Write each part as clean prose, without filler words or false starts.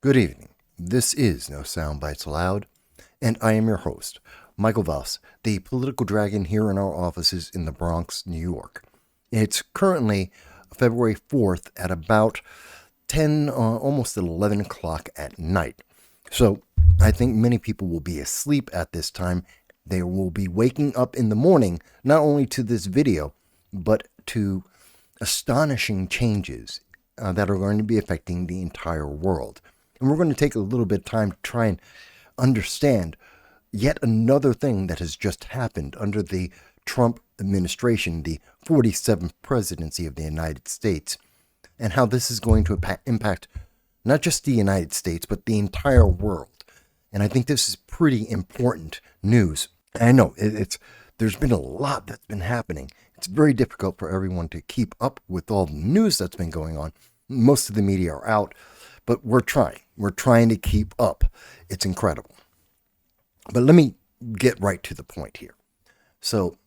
Good evening. This is No Soundbites Allowed, and I am your host, Michael Voss, the political dragon here in our offices in the Bronx, New York. It's currently February 4th at about 10, almost at 11 o'clock at night. So I think many people will be asleep at this time. They will be waking up in the morning, not only to this video, but to astonishing changes that are going to be affecting the entire world. And we're going to take a little bit of time to try and understand yet another thing that has just happened under the Trump administration, the 47th presidency of the United States, and how this is going to impact not just the United States, but the entire world. And I think this is pretty important news. I know there's been a lot that's been happening. It's very difficult for everyone to keep up with all the news that's been going on. Most of the media are out, but we're trying. We're trying to keep up. It's incredible. But let me get right to the point here. So,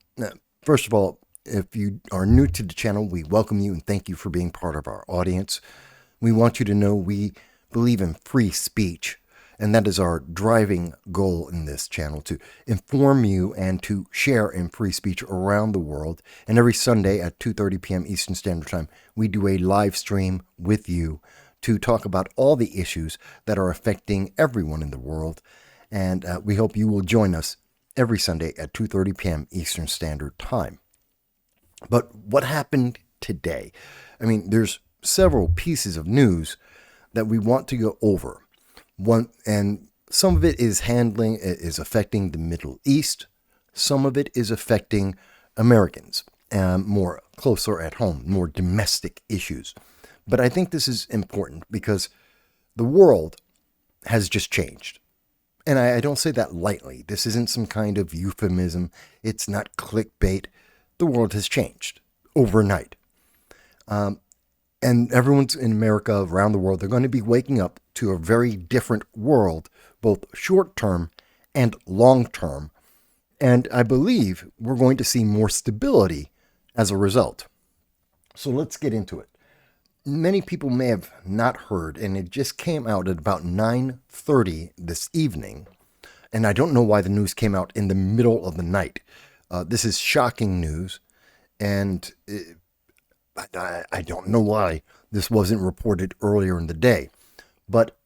first of all, if you are new to the channel, we welcome you and thank you for being part of our audience. We want you to know we believe in free speech, and that is our driving goal in this channel, to inform you and to share in free speech around the world. And every Sunday at 2:30 p.m. Eastern Standard Time, we do a live stream with you to talk about all the issues that are affecting everyone in the world. And we hope you will join us every Sunday at 2:30 p.m. Eastern Standard Time. But what happened today? I mean, there's several pieces of news that we want to go over. One, and some of it is affecting the Middle East. Some of it is affecting Americans, more closer at home, more domestic issues. But I think this is important because the world has just changed. And I don't say that lightly. This isn't some kind of euphemism. It's not clickbait. The world has changed overnight. And everyone's in America, around the world, they're going to be waking up to a very different world, both short term and long term. And I believe we're going to see more stability as a result. So let's get into it. Many people may have not heard, and it just came out at about 9:30 this evening. And I don't know why the news came out in the middle of the night. This is shocking news, and I don't know why this wasn't reported earlier in the day. But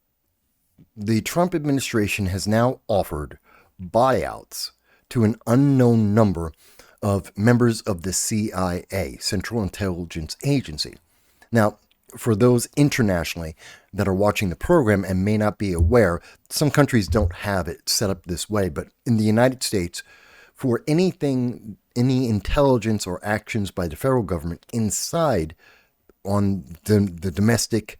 the Trump administration has now offered buyouts to an unknown number of members of the CIA, Central Intelligence Agency. Now, for those internationally that are watching the program and may not be aware, some countries don't have it set up this way, but in the United States, for any intelligence or actions by the federal government inside on the domestic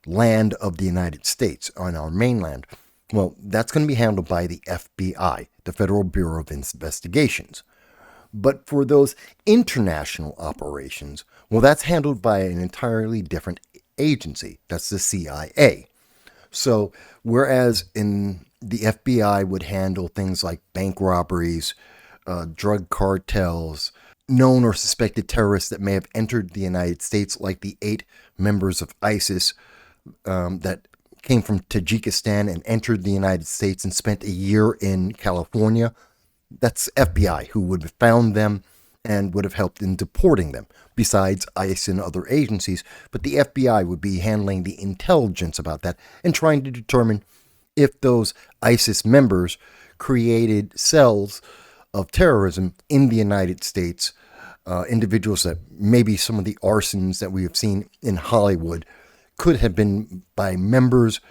land of the United States, on our mainland, well, that's going to be handled by the FBI, the Federal Bureau of Investigations. But for those international operations, well, that's handled by an entirely different agency. That's the CIA. So whereas in the FBI would handle things like bank robberies, drug cartels, known or suspected terrorists that may have entered the United States, like the 8 members of ISIS that came from Tajikistan and entered the United States and spent a year in California. That's FBI who would have found them and would have helped in deporting them, besides ICE and other agencies. But the FBI would be handling the intelligence about that and trying to determine if those ISIS members created cells of terrorism in the United States, individuals that maybe some of the arsons that we have seen in Hollywood could have been by members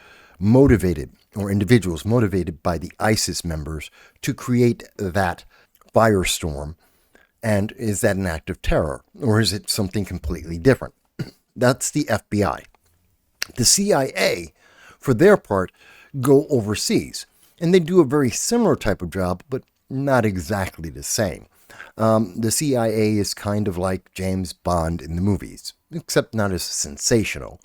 motivated, or individuals motivated by the ISIS members to create that firestorm. And is that an act of terror, or is it something completely different? That's the FBI. The CIA, for their part, go overseas, and they do a very similar type of job, but not exactly the same. The CIA is kind of like James Bond in the movies, except not as sensational.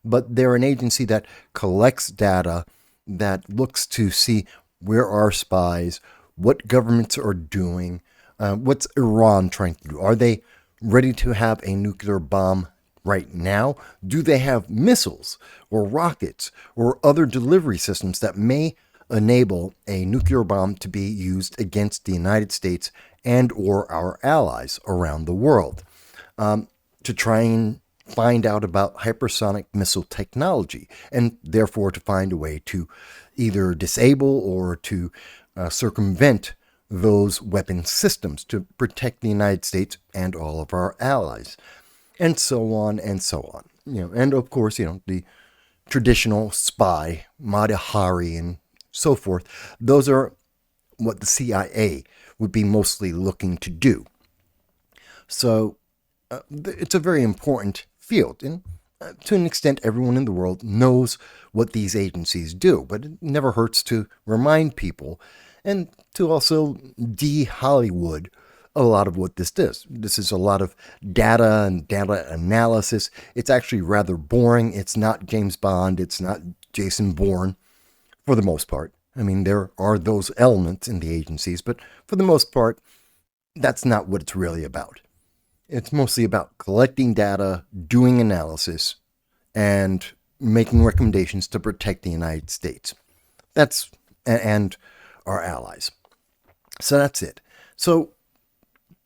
But they're an agency that collects data, that looks to see where are spies, what governments are doing, what's Iran trying to do. Are they ready to have a nuclear bomb right now? Do they have missiles or rockets or other delivery systems that may enable a nuclear bomb to be used against the United States and or our allies around the world? To try and find out about hypersonic missile technology, and therefore to find a way to either disable or to circumvent those weapon systems to protect the United States and all of our allies, and so on and so on. And of course, the traditional spy, Mata Hari, and so forth. Those are what the CIA would be mostly looking to do. So it's a very important field, and to an extent, everyone in the world knows what these agencies do, but it never hurts to remind people and to also de-Hollywood a lot of what this does. This is a lot of data and data analysis. It's actually rather boring. It's not James Bond. It's not Jason Bourne, for the most part. I mean, there are those elements in the agencies, but for the most part, that's not what it's really about. It's mostly about collecting data, doing analysis, and making recommendations to protect the United States. And our allies. So that's it. So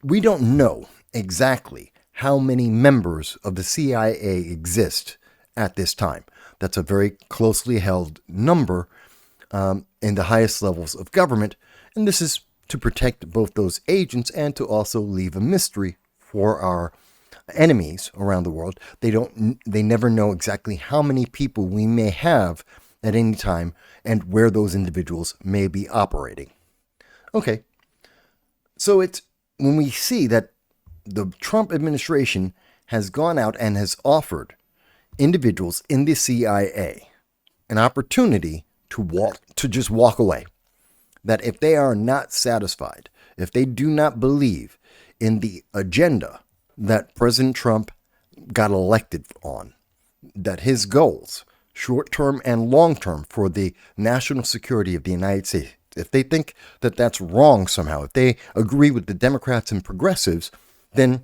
we don't know exactly how many members of the CIA exist at this time. That's a very closely held number in the highest levels of government, and this is to protect both those agents and to also leave a mystery for our enemies around the world. They never know exactly how many people we may have at any time and where those individuals may be operating. Okay, so it's when we see that the Trump administration has gone out and has offered individuals in the CIA an opportunity to just walk away, that if they are not satisfied, if they do not believe in the agenda that President Trump got elected on, that his goals, short-term and long-term, for the national security of the United States, if they think that that's wrong somehow, if they agree with the Democrats and progressives, then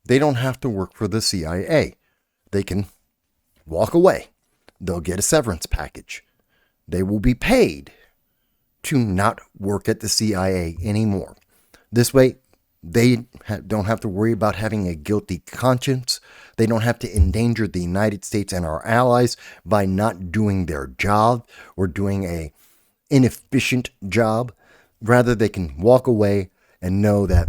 they don't have to work for the CIA. They can walk away. They'll get a severance package. They will be paid to not work at the CIA anymore. This way, they don't have to worry about having a guilty conscience. They don't have to endanger the United States and our allies by not doing their job or doing a inefficient job. Rather, they can walk away and know that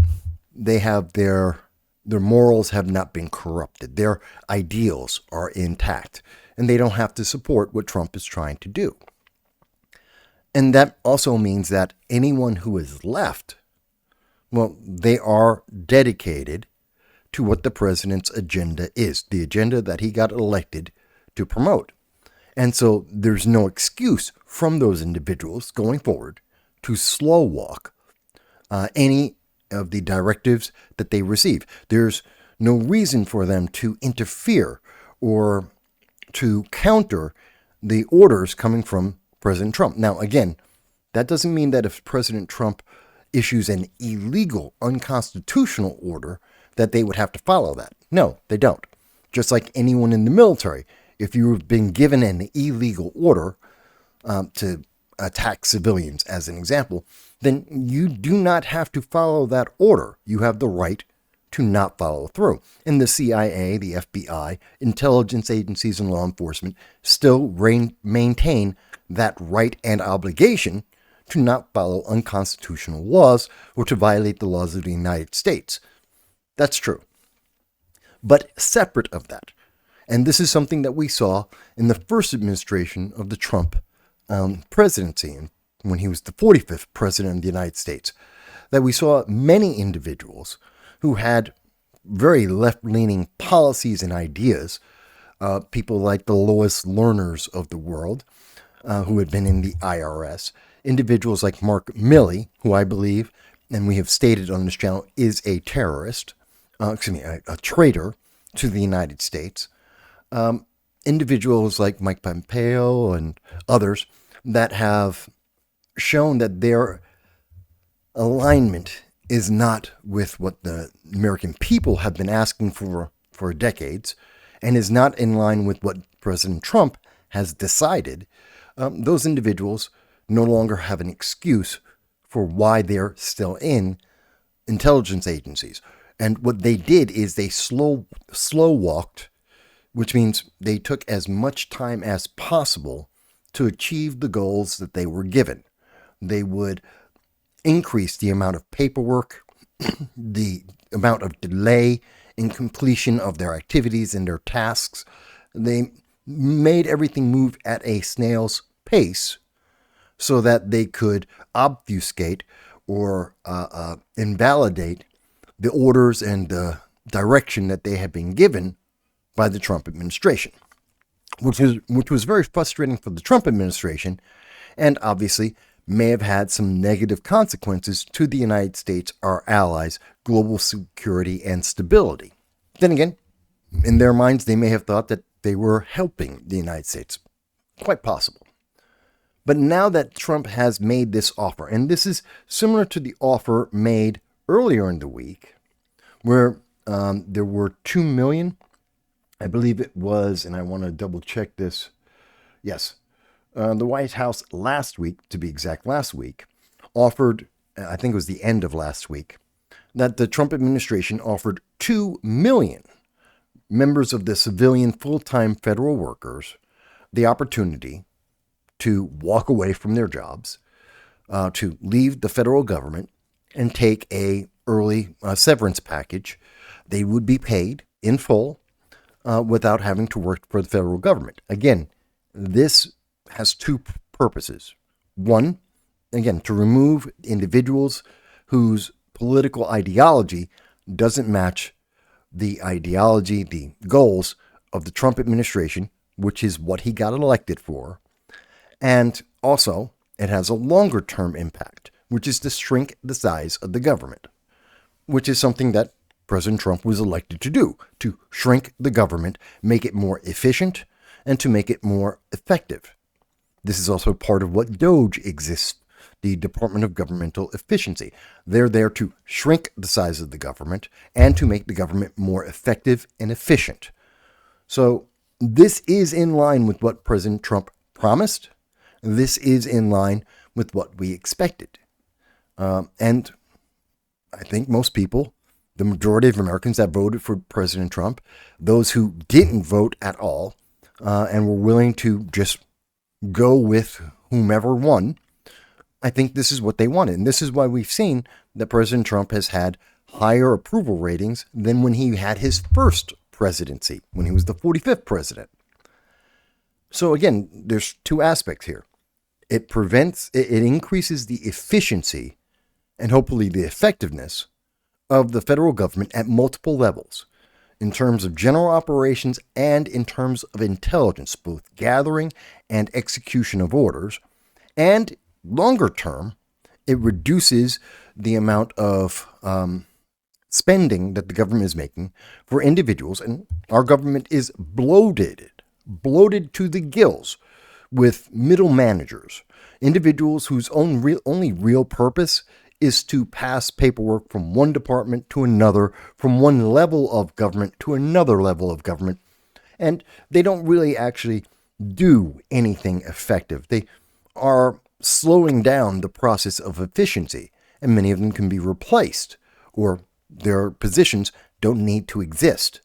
they have their morals have not been corrupted. Their ideals are intact, and they don't have to support what Trump is trying to do. And that also means that anyone who is left, well, they are dedicated to what the president's agenda is, the agenda that he got elected to promote. And so there's no excuse from those individuals going forward to slow walk any of the directives that they receive. There's no reason for them to interfere or to counter the orders coming from President Trump. Now, again, that doesn't mean that if President Trump issues an illegal, unconstitutional order, that they would have to follow that. No, they don't. Just like anyone in the military, if you've been given an illegal order to attack civilians, as an example, then you do not have to follow that order. You have the right to not follow through. And the CIA, the FBI, intelligence agencies, and law enforcement still maintain that right and obligation to not follow unconstitutional laws or to violate the laws of the United States. That's true. But separate of that, and this is something that we saw in the first administration of the Trump presidency, when he was the 45th president of the United States, that we saw many individuals who had very left-leaning policies and ideas, people like the Lois Lerners of the world, who had been in the IRS, individuals like Mark Milley, who I believe, and we have stated on this channel, is a terrorist, a traitor to the United States, individuals like Mike Pompeo and others that have shown that their alignment is not with what the American people have been asking for decades, and is not in line with what President Trump has decided, those individuals no longer have an excuse for why they're still in intelligence agencies. And what they did is they slow walked, which means they took as much time as possible to achieve the goals that they were given. They would increase the amount of paperwork, the amount of delay in completion of their activities and their tasks. They made everything move at a snail's pace so that they could obfuscate or invalidate the orders and the direction that they had been given by the Trump administration, which was very frustrating for the Trump administration, and obviously may have had some negative consequences to the United States, our allies, global security, and stability. Then again, in their minds, they may have thought that they were helping the United States. Quite possible. But now that Trump has made this offer, and this is similar to the offer made earlier in the week, where there were 2 million, I believe it was, and I want to double check this. Yes, the White House last week, to be exact, last week, offered, I think it was the end of last week, that the Trump administration offered 2 million members of the civilian full-time federal workers the opportunity to walk away from their jobs, to leave the federal government and take a early severance package. They would be paid in full without having to work for the federal government. Again, this has two purposes. One, again, to remove individuals whose political ideology doesn't match the ideology, the goals of the Trump administration, which is what he got elected for. And also, it has a longer term impact, which is to shrink the size of the government, which is something that President Trump was elected to do, to shrink the government, make it more efficient, and to make it more effective. This is also part of what DOGE exists, the Department of Governmental Efficiency. They're there to shrink the size of the government and to make the government more effective and efficient. So this is in line with what President Trump promised. This is in line with what we expected. And I think most people, the majority of Americans that voted for President Trump, those who didn't vote at all and were willing to just go with whomever won, I think this is what they wanted. And this is why we've seen that President Trump has had higher approval ratings than when he had his first presidency, when he was the 45th president. So again, there's two aspects here. It increases the efficiency and hopefully the effectiveness of the federal government at multiple levels, in terms of general operations and in terms of intelligence, both gathering and execution of orders. And longer term, it reduces the amount of spending that the government is making for individuals. And our government is bloated to the gills with middle managers, individuals whose only real purpose is to pass paperwork from one department to another, from one level of government to another level of government. And they don't really actually do anything effective. They are slowing down the process of efficiency, and many of them can be replaced, or their positions don't need to exist.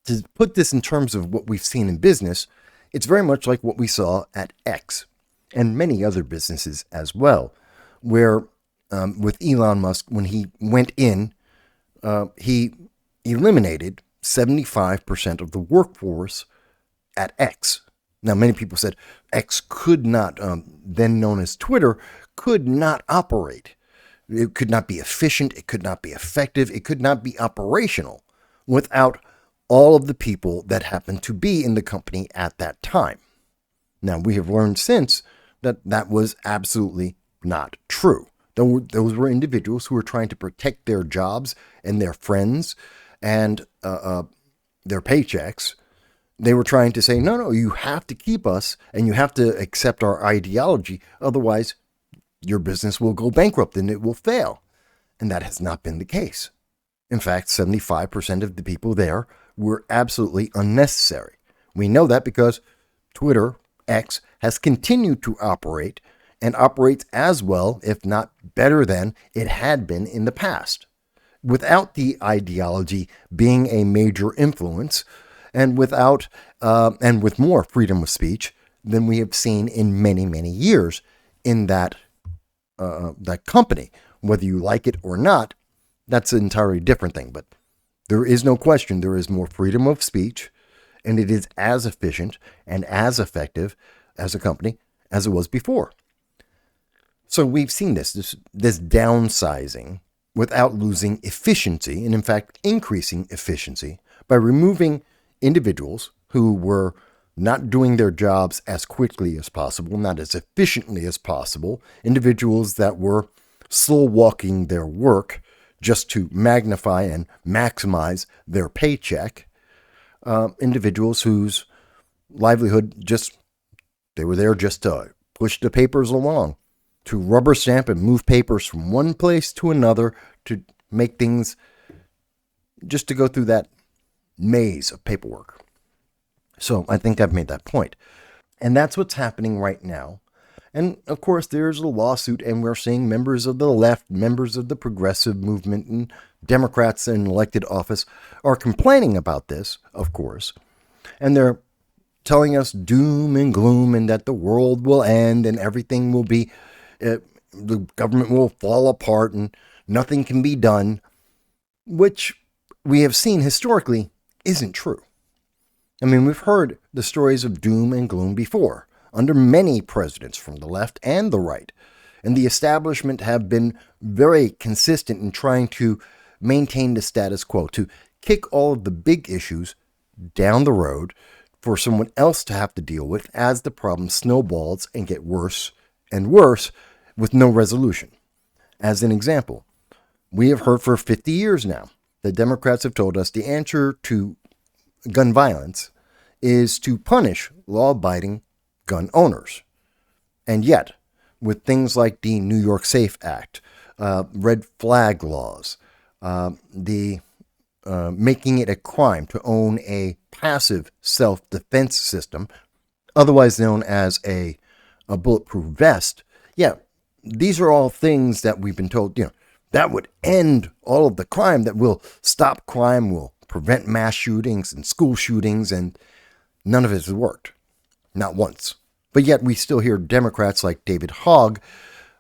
To put this in terms of what we've seen in business, it's very much like what we saw at X and many other businesses as well, where with Elon Musk, when he went in, he eliminated 75% of the workforce at X. Now, many people said X could not, then known as Twitter, could not operate. It could not be efficient. It could not be effective. It could not be operational without all of the people that happened to be in the company at that time. Now, we have learned since that that was absolutely not true. Those were individuals who were trying to protect their jobs and their friends and their paychecks. They were trying to say, no, you have to keep us and you have to accept our ideology. Otherwise, your business will go bankrupt and it will fail. And that has not been the case. In fact, 75% of the people there were absolutely unnecessary. We know that because Twitter, X, has continued to operate and operates as well, if not better than it had been in the past, without the ideology being a major influence, and with more freedom of speech than we have seen in many, many years in that company. Whether you like it or not, that's an entirely different thing. But there is no question there is more freedom of speech, and it is as efficient and as effective as a company as it was before. So we've seen this downsizing without losing efficiency, and in fact increasing efficiency by removing individuals who were not doing their jobs as quickly as possible, not as efficiently as possible, individuals that were slow walking their work just to magnify and maximize their paycheck, individuals whose livelihood they were there just to push the papers along, to rubber stamp and move papers from one place to another, to make things, just to go through that maze of paperwork. So I think I've made that point. And that's what's happening right now. And of course, there's a lawsuit, and we're seeing members of the left, members of the progressive movement, and Democrats in elected office are complaining about this, of course. And they're telling us doom and gloom and that the world will end and everything will be, the government will fall apart and nothing can be done, which we have seen historically isn't true. I mean, we've heard the stories of doom and gloom before, under many presidents from the left and the right. And the establishment have been very consistent in trying to maintain the status quo, to kick all of the big issues down the road for someone else to have to deal with as the problem snowballs and get worse and worse with no resolution. As an example, we have heard for 50 years now that Democrats have told us the answer to gun violence is to punish law-abiding gun owners. And yet, with things like the New York SAFE Act, red flag laws, the making it a crime to own a passive self-defense system, otherwise known as a bulletproof vest, these are all things that we've been told, that would end all of the crime, that will stop crime, will prevent mass shootings and school shootings, and none of it has worked. Not once. But yet we still hear Democrats like David Hogg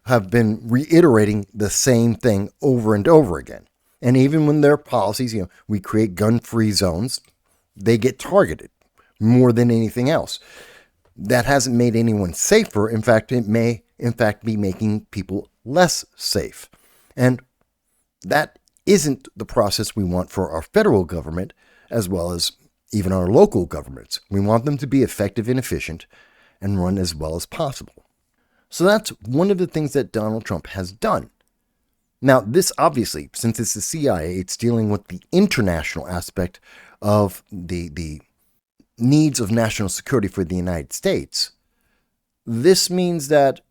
have been reiterating the same thing over and over again. And even when their policies, we create gun-free zones, they get targeted more than anything else. That hasn't made anyone safer. In fact, it may, be making people less safe. And that isn't the process we want for our federal government, as well as even our local governments. We want them to be effective and efficient and run as well as possible. So that's one of the things that Donald Trump has done. Now, this obviously, since it's the CIA, it's dealing with the international aspect of the needs of national security for the United States. This means that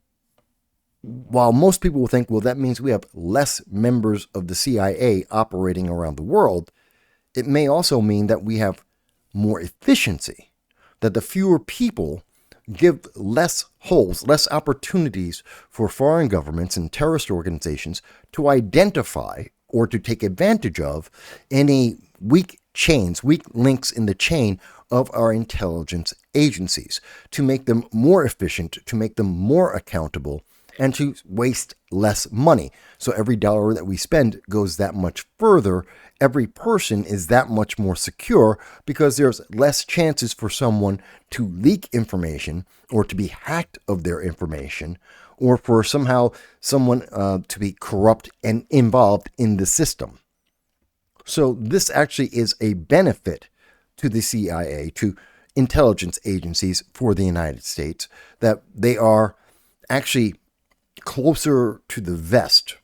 while most people will think, well, that means we have less members of the CIA operating around the world, it may also mean that we have more efficiency, that the fewer people give less holes, less opportunities for foreign governments and terrorist organizations to identify or to take advantage of any weak links in the chain of our intelligence agencies, to make them more efficient, to make them more accountable, and to waste less money. So every dollar that we spend goes that much further. Every person is that much more secure because there's less chances for someone to leak information or to be hacked of their information, or for someone to be corrupt and involved in the system. So this actually is a benefit to the CIA, to intelligence agencies for the United States, that they are actually closer to the vest,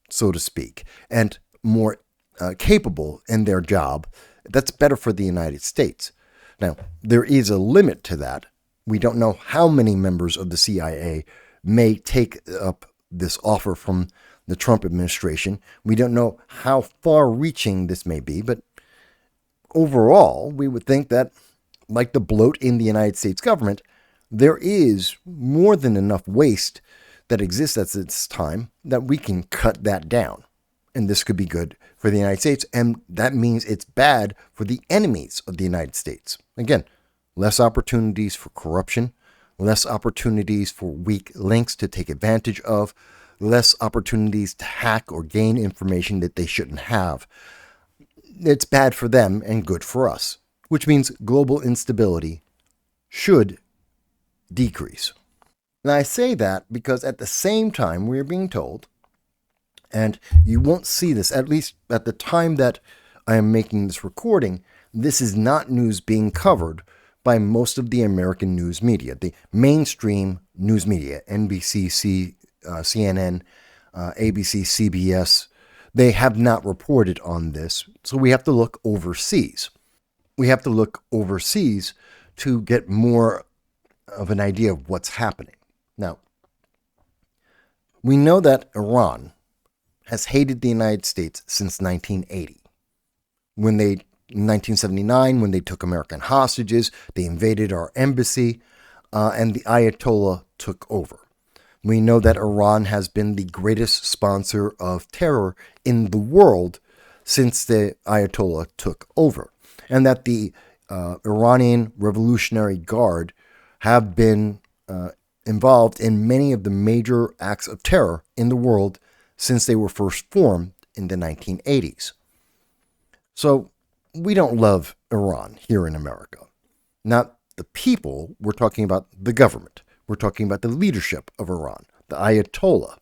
so to speak, and more capable in their job. That's better for the United States. Now, there is a limit to that. We don't know how many members of the CIA may take up this offer from the Trump administration. We don't know how far-reaching this may be, but overall, we would think that, like the bloat in the United States government, there is more than enough waste that exists at this time that we can cut that down. And this could be good for the United States, and that means it's bad for the enemies of the United States. Again, less opportunities for corruption, less opportunities for weak links to take advantage of, less opportunities to hack or gain information that they shouldn't have. It's bad for them and good for us, which means global instability should decrease. And I say that because at the same time we're being told, and you won't see this, at least at the time that I am making this recording, this is not news being covered by most of the American news media, the mainstream news media, NBC, CNN, ABC, CBS. They have not reported on this, so we have to look overseas. We have to look overseas to get more of an idea of what's happening. Now, we know that Iran has hated the United States since 1980. In 1979, when they took American hostages, they invaded our embassy, and the Ayatollah took over. We know that Iran has been the greatest sponsor of terror in the world since the Ayatollah took over, and that the Iranian Revolutionary Guard have been involved in many of the major acts of terror in the world since they were first formed in the 1980s. So we don't love Iran here in America. Not the people, we're talking about the government. We're talking about the leadership of Iran, the Ayatollah.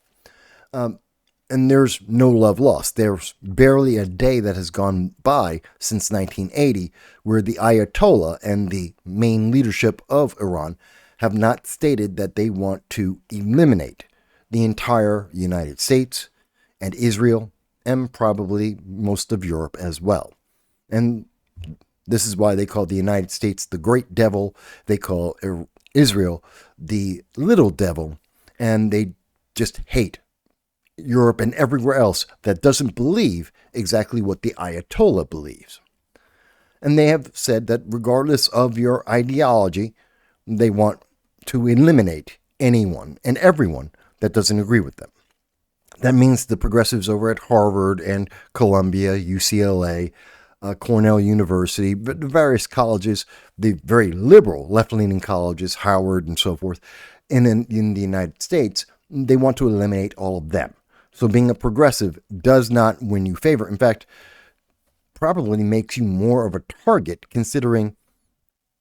And there's no love lost. There's barely a day that has gone by since 1980 where the Ayatollah and the main leadership of Iran have not stated that they want to eliminate the entire United States and Israel and probably most of Europe as well. And this is why they call the United States the great devil. They call Israel the little devil. And they just hate Europe and everywhere else that doesn't believe exactly what the Ayatollah believes. And they have said that regardless of your ideology, they want to eliminate anyone and everyone that doesn't agree with them. That means the progressives over at Harvard and Columbia, UCLA, Cornell University, but various colleges, the very liberal left-leaning colleges, Howard and so forth, and in the United States, they want to eliminate all of them. So being a progressive does not win you favor. In fact, probably makes you more of a target, considering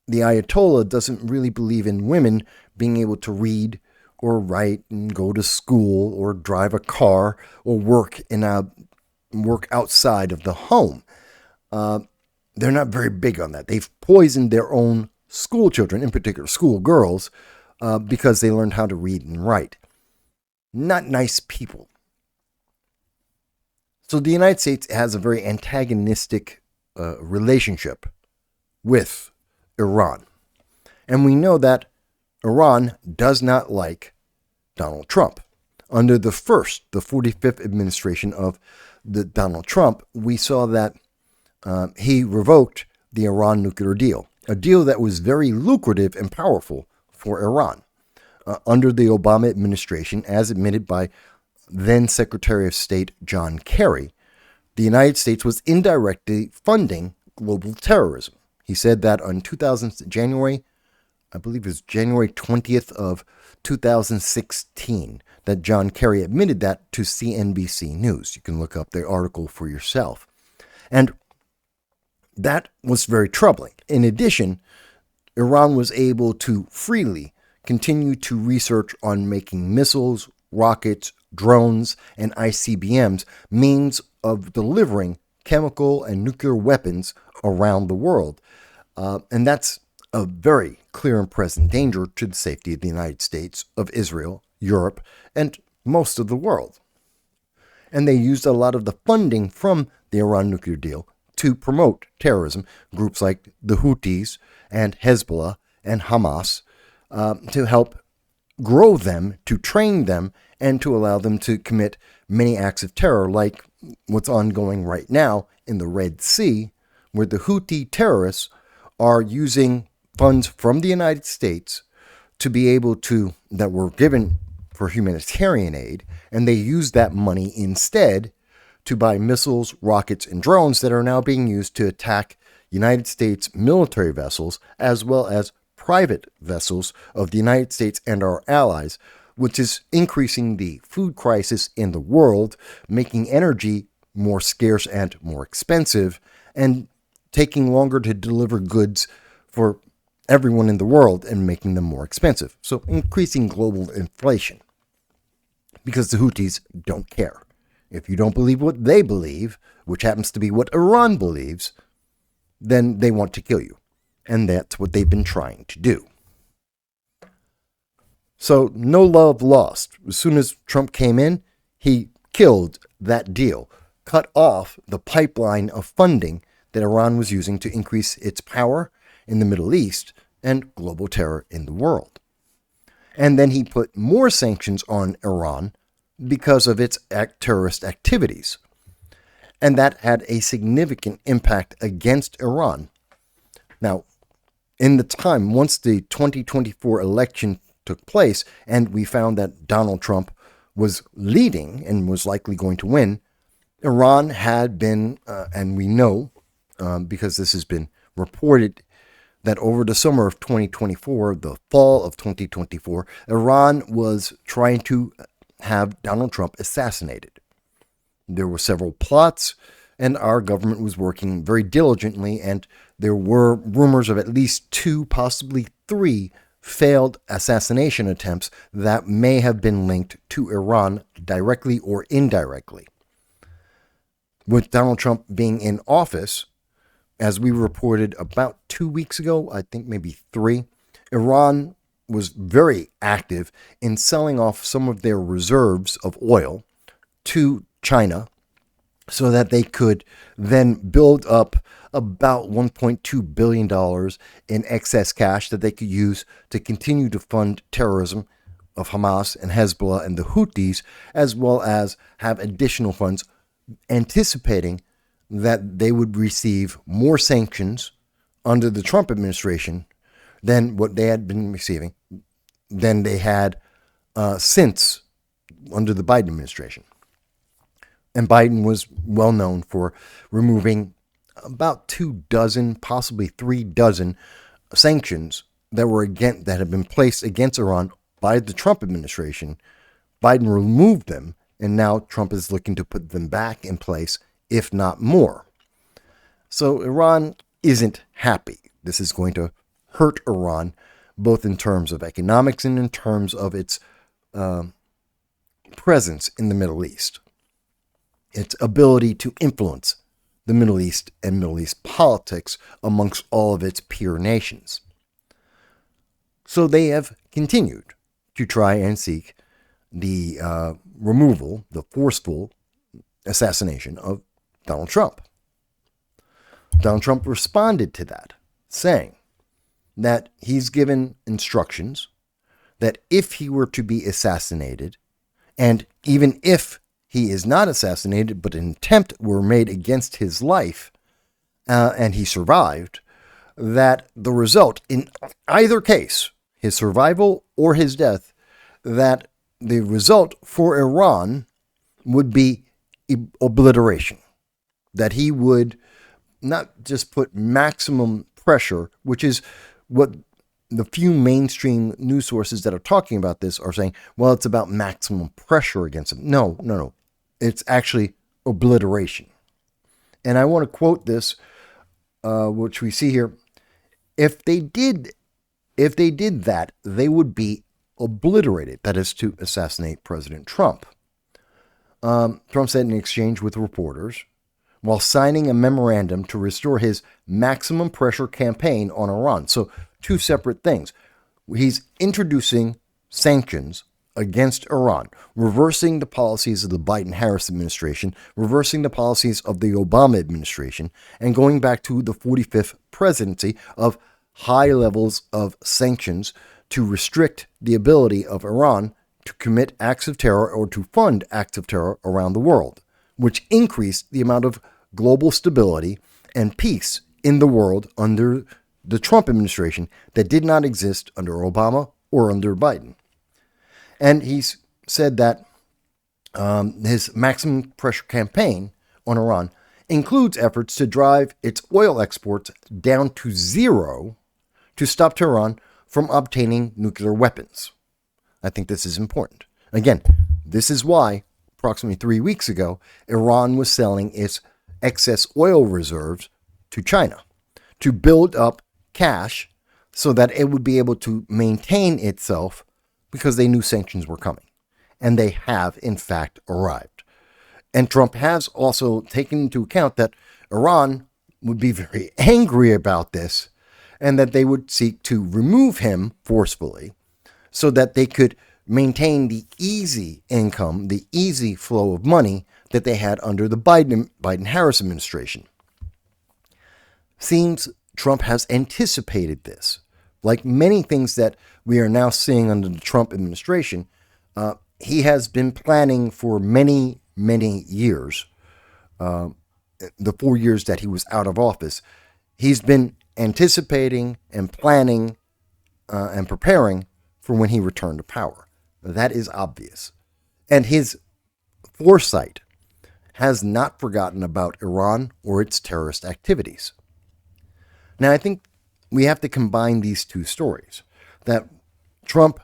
the Ayatollah doesn't really believe in women being able to read or write and go to school or drive a car or work outside of the home. They're not very big on that. They've poisoned their own school children, in particular school girls, because they learned how to read and write. Not nice people. So the United States has a very antagonistic relationship with Iran. And we know that Iran does not like Donald Trump. Under the 45th administration of Donald Trump, we saw that he revoked the Iran nuclear deal, a deal that was very lucrative and powerful for Iran. Under the Obama administration, as admitted by then Secretary of State John Kerry, the United States was indirectly funding global terrorism. He said that on January 20th of 2016, that John Kerry admitted that to CNBC News. You can look up the article for yourself. And that was very troubling. In addition, Iran was able to freely continue to research on making missiles, rockets, drones, and ICBMs means of delivering chemical and nuclear weapons around the world. And that's a very clear and present danger to the safety of the United States, of Israel, Europe, and most of the world. And they used a lot of the funding from the Iran nuclear deal to promote terrorism, groups like the Houthis and Hezbollah and Hamas, to help grow them, to train them, and to allow them to commit many acts of terror, like what's ongoing right now in the Red Sea where the Houthi terrorists are using funds from the United States to be able to, that were given for humanitarian aid, and they use that money instead to buy missiles, rockets, and drones that are now being used to attack United States military vessels as well as private vessels of the United States and our allies, which is increasing the food crisis in the world, making energy more scarce and more expensive, and taking longer to deliver goods for everyone in the world and making them more expensive. So increasing global inflation. Because the Houthis don't care. If you don't believe what they believe, which happens to be what Iran believes, then they want to kill you. And that's what they've been trying to do. So no love lost. As soon as Trump came in, he killed that deal, cut off the pipeline of funding that Iran was using to increase its power in the Middle East and global terror in the world. And then he put more sanctions on Iran because of its terrorist activities. And that had a significant impact against Iran. Now, in the time, once the 2024 election took place and we found that Donald Trump was leading and was likely going to win, Iran had been, and we know, because this has been reported, that over the summer of 2024, the fall of 2024, Iran was trying to have Donald Trump assassinated. There were several plots, and our government was working very diligently, and there were rumors of at least 2, possibly 3 failed assassination attempts that may have been linked to Iran directly or indirectly. With Donald Trump being in office, as we reported about 2 weeks ago, I think maybe 3, Iran was very active in selling off some of their reserves of oil to China so that they could then build up about $1.2 billion in excess cash that they could use to continue to fund terrorism of Hamas and Hezbollah and the Houthis, as well as have additional funds, anticipating that they would receive more sanctions under the Trump administration than what they had been receiving, than they had since under the Biden administration. And Biden was well known for removing about 24, possibly 36 sanctions that had been placed against Iran by the Trump administration. Biden removed them, and now Trump is looking to put them back in place, if not more. So Iran isn't happy. This is going to hurt Iran, both in terms of economics and in terms of its presence in the Middle East, its ability to influence the Middle East and Middle East politics amongst all of its peer nations. So they have continued to try and seek the removal, the forceful assassination of Donald Trump. Donald Trump responded to that, saying that he's given instructions that if he were to be assassinated, and even if he is not assassinated, but an attempt were made against his life, and he survived, that the result in either case, his survival or his death, that the result for Iran would be obliteration. That he would not just put maximum pressure, which is what the few mainstream news sources that are talking about this are saying, well, it's about maximum pressure against him. No. It's actually obliteration. And I want to quote this, which we see here. If they did that, they would be obliterated. That is to assassinate President Trump. Trump said in exchange with reporters, while signing a memorandum to restore his maximum pressure campaign on Iran. So 2 separate things. He's introducing sanctions against Iran, reversing the policies of the Biden-Harris administration, reversing the policies of the Obama administration, and going back to the 45th presidency of high levels of sanctions to restrict the ability of Iran to commit acts of terror or to fund acts of terror around the world, which increased the amount of global stability and peace in the world under the Trump administration that did not exist under Obama or under Biden. And he's said that his maximum pressure campaign on Iran includes efforts to drive its oil exports down to zero to stop Tehran from obtaining nuclear weapons. I think this is important. Again, this is why approximately 3 weeks ago, Iran was selling its excess oil reserves to China to build up cash so that it would be able to maintain itself because they knew sanctions were coming. And they have, in fact, arrived. And Trump has also taken into account that Iran would be very angry about this and that they would seek to remove him forcefully so that they could maintain the easy income, the easy flow of money that they had under the Biden-Harris administration. Seems Trump has anticipated this. Like many things that we are now seeing under the Trump administration, he has been planning for many, many years, the 4 years that he was out of office. He's been anticipating and planning and preparing for when he returned to power. That is obvious. And his foresight has not forgotten about Iran or its terrorist activities. Now, I think we have to combine these two stories. That Trump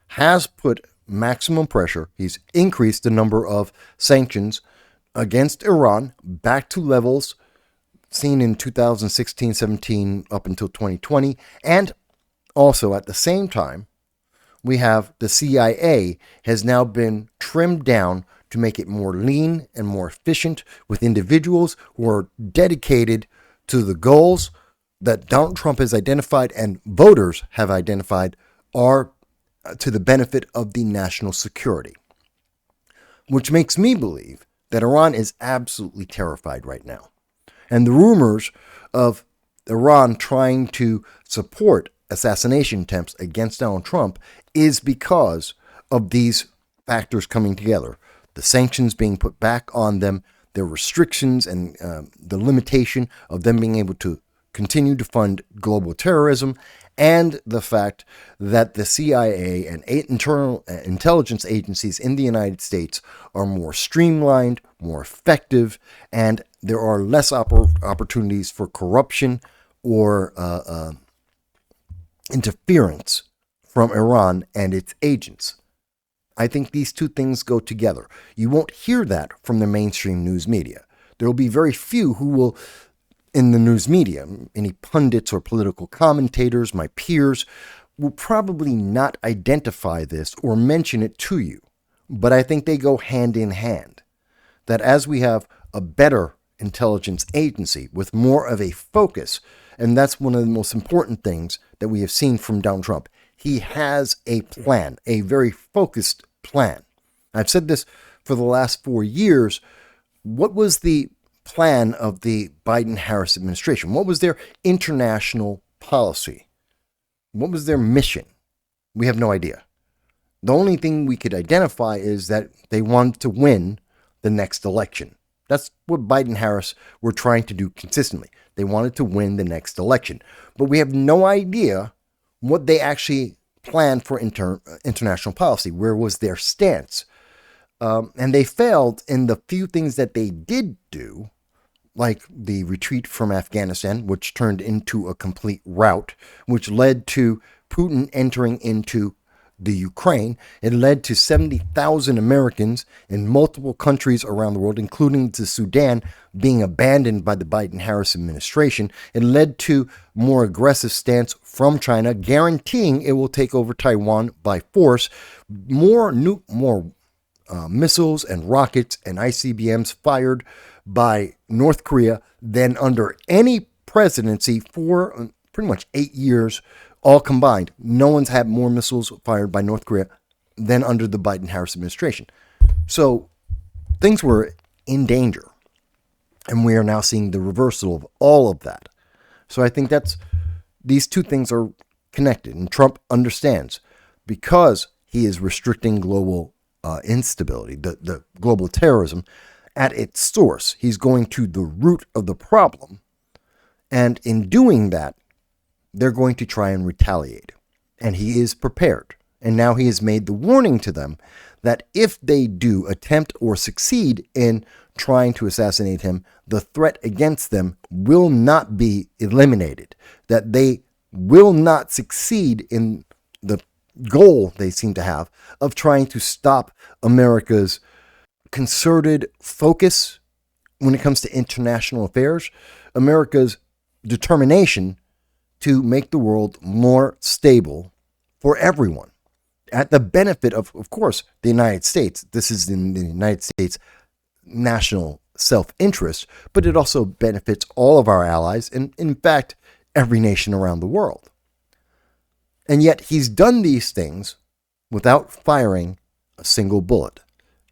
has put maximum pressure. He's increased the number of sanctions against Iran back to levels seen in 2016-17 up until 2020. And also at the same time, we have the CIA has now been trimmed down to make it more lean and more efficient with individuals who are dedicated to the goals that Donald Trump has identified and voters have identified are to the benefit of the national security. Which makes me believe that Iran is absolutely terrified right now. And the rumors of Iran trying to support assassination attempts against Donald Trump is because of these factors coming together. The sanctions being put back on them, their restrictions and the limitation of them being able to continue to fund global terrorism, and the fact that the CIA and internal intelligence agencies in the United States are more streamlined, more effective, and there are less opportunities for corruption or interference from Iran and its agents. I think these two things go together. You won't hear that from the mainstream news media. There will be very few who will, in the news media, any pundits or political commentators, my peers, will probably not identify this or mention it to you. But I think they go hand in hand. That as we have a better intelligence agency with more of a focus, and that's one of the most important things that we have seen from Donald Trump. He has a plan, a very focused plan. I've said this for the last 4 years. What was the plan of the Biden-Harris administration? What was their international policy? What was their mission? We have no idea. The only thing we could identify is that they wanted to win the next election. That's what Biden-Harris were trying to do consistently. They wanted to win the next election. But we have no idea what they actually planned for international policy. Where was their stance? And they failed in the few things that they did do, like the retreat from Afghanistan, which turned into a complete rout, which led to Putin entering into the Ukraine. It led to 70,000 Americans in multiple countries around the world, including the Sudan, being abandoned by the Biden-Harris administration. It led to more aggressive stance from China, guaranteeing it will take over Taiwan by force. More missiles and rockets and ICBMs fired by North Korea than under any presidency for pretty much 8 years. All combined, no one's had more missiles fired by North Korea than under the Biden-Harris administration. So things were in danger. And we are now seeing the reversal of all of that. So I think these two things are connected. And Trump understands, because he is restricting global instability, the global terrorism, at its source. He's going to the root of the problem And in doing that, they're going to try and retaliate. And he is prepared. And now he has made the warning to them that if they do attempt or succeed in trying to assassinate him, the threat against them will not be eliminated. That they will not succeed in the goal they seem to have of trying to stop America's concerted focus when it comes to international affairs, America's determination to make the world more stable for everyone, at the benefit of course, the United States. This is in the United States' national self-interest, but it also benefits all of our allies and, in fact, every nation around the world. And yet he's done these things without firing a single bullet.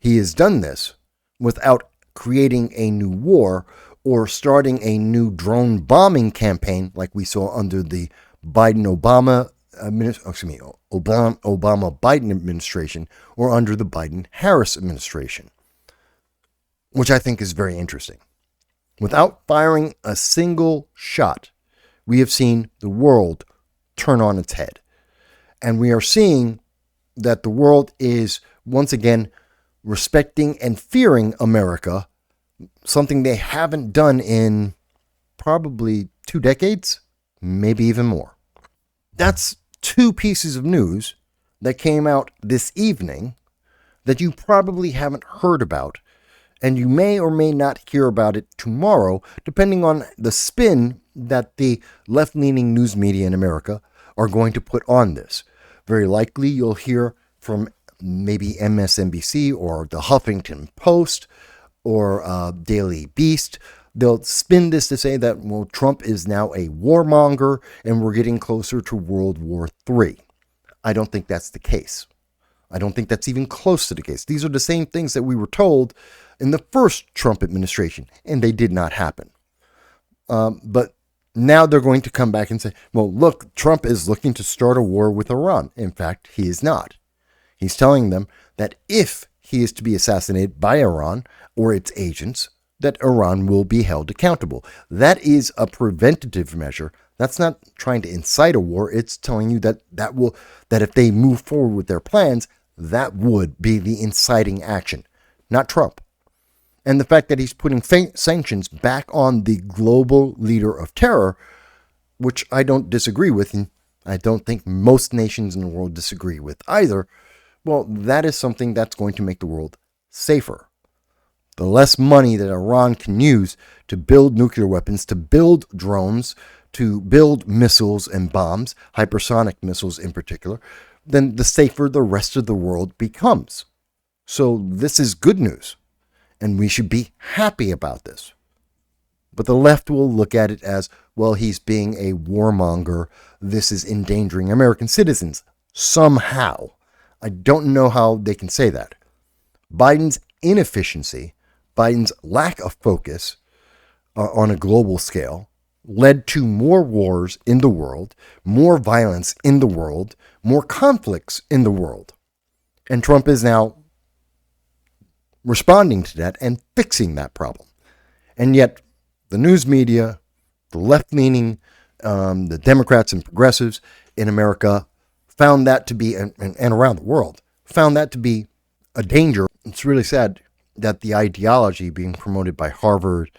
He has done this without creating a new war or starting a new drone bombing campaign like we saw under the Obama-Biden administration or under the Biden-Harris administration, which I think is very interesting. Without firing a single shot, we have seen the world turn on its head. And we are seeing that the world is once again respecting and fearing America, something they haven't done in probably 2 decades, maybe even more. That's 2 pieces of news that came out this evening that you probably haven't heard about, and you may or may not hear about it tomorrow, depending on the spin that the left-leaning news media in America are going to put on this. Very likely you'll hear from maybe MSNBC or the Huffington Post or Daily Beast. They'll spin this to say that, well, Trump is now a warmonger and we're getting closer to World War III. I don't think that's the case. I don't think that's even close to the case. These are the same things that we were told in the first Trump administration, and they did not happen. But now they're going to come back and say, well, look, Trump is looking to start a war with Iran. In fact, he is not. He's telling them that if he is to be assassinated by Iran or its agents, that Iran will be held accountable. That is a preventative measure. That's not trying to incite a war. It's telling you that if they move forward with their plans, that would be the inciting action, not Trump. And the fact that he's putting sanctions back on the global leader of terror, which I don't disagree with, and I don't think most nations in the world disagree with either, well, that is something that's going to make the world safer. The less money that Iran can use to build nuclear weapons, to build drones, to build missiles and bombs, hypersonic missiles in particular, then the safer the rest of the world becomes. So this is good news. And we should be happy about this. But the left will look at it as, well, he's being a warmonger. This is endangering American citizens. Somehow. I don't know how they can say that. Biden's inefficiency, Biden's lack of focus on a global scale led to more wars in the world, more violence in the world, more conflicts in the world. And Trump is now responding to that and fixing that problem. And yet, the news media, the left-leaning, the Democrats and progressives in America found that to be, and around the world, found that to be a danger. It's really sad that the ideology being promoted by Harvard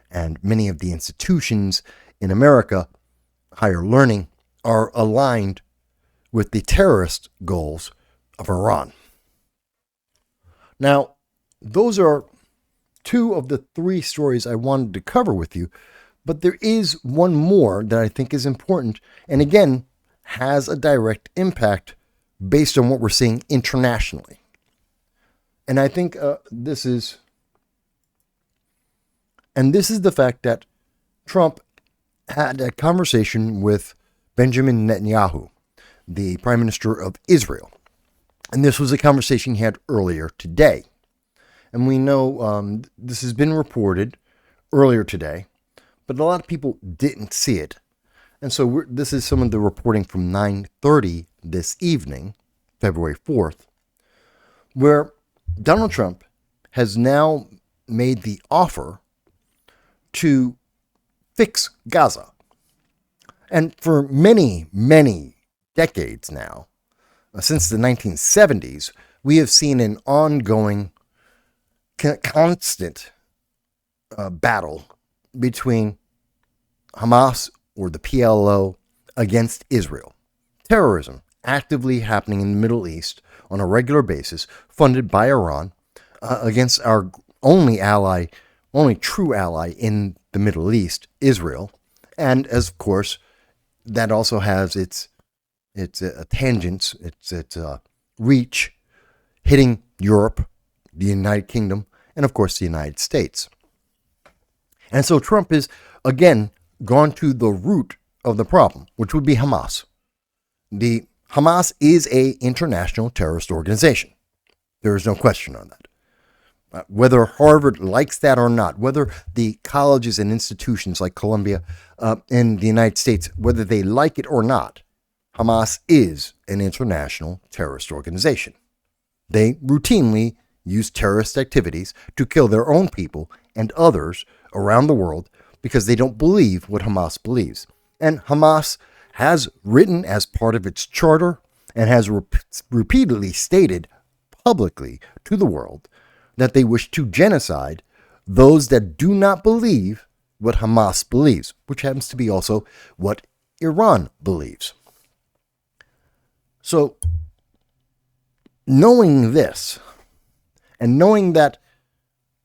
and many of the institutions in America, higher learning, are aligned with the terrorist goals of Iran. Now, those are 2 of the 3 stories I wanted to cover with you, but there is one more that I think is important, and again, has a direct impact based on what we're seeing internationally. And I think this is the fact that Trump had a conversation with Benjamin Netanyahu, the Prime Minister of Israel. And this was a conversation he had earlier today. And we know this has been reported earlier today, but a lot of people didn't see it. And so this is some of the reporting from 9:30 this evening, February 4th, where Donald Trump has now made the offer to fix Gaza. And for many, many decades now, since the 1970s, we have seen an ongoing, constant battle between Hamas or the PLO against Israel. Terrorism actively happening in the Middle East on a regular basis, funded by Iran, against our only true ally in the Middle East, Israel. And as of course, that also has its tangents, its reach, hitting Europe, the United Kingdom, and of course the United States. And so Trump is, again, gone to the root of the problem, which would be Hamas. The Hamas is an international terrorist organization. There is no question on that. Whether Harvard likes that or not, whether the colleges and institutions like Columbia in the United States, whether they like it or not, Hamas is an international terrorist organization. They routinely use terrorist activities to kill their own people and others around the world because they don't believe what Hamas believes. And Hamas has written as part of its charter and has repeatedly stated publicly to the world that they wish to genocide those that do not believe what Hamas believes, which happens to be also what Iran believes. So, knowing this, and knowing that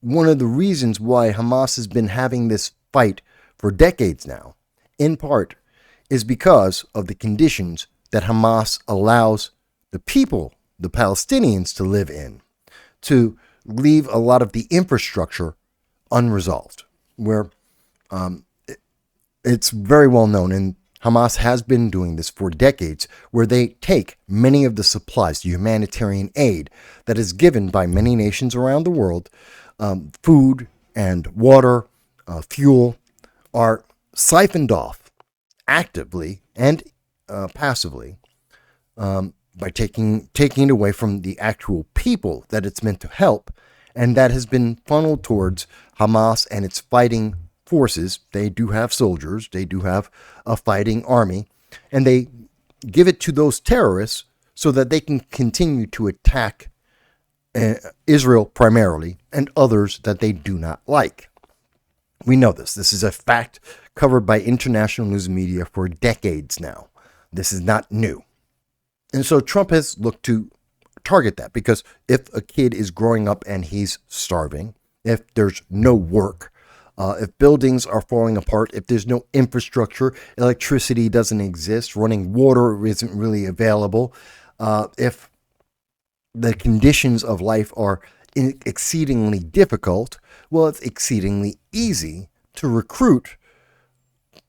one of the reasons why Hamas has been having this fight for decades now, in part, is because of the conditions that Hamas allows the people, the Palestinians, to live in, to leave a lot of the infrastructure unresolved, where it's very well known, and Hamas has been doing this for decades, where they take many of the supplies, the humanitarian aid that is given by many nations around the world, food and water, fuel, are siphoned off actively and passively by taking it away from the actual people that it's meant to help, and that has been funneled towards Hamas and its fighting forces. They do have soldiers, they do have a fighting army, and they give it to those terrorists so that they can continue to attack Israel primarily and others that they do not like. We know this. This is a fact covered by international news media for decades now. This is not new. And so Trump has looked to target that, because if a kid is growing up and he's starving, if there's no work, if buildings are falling apart, if there's no infrastructure, electricity doesn't exist, running water isn't really available, if the conditions of life are exceedingly difficult, well, it's exceedingly easy to recruit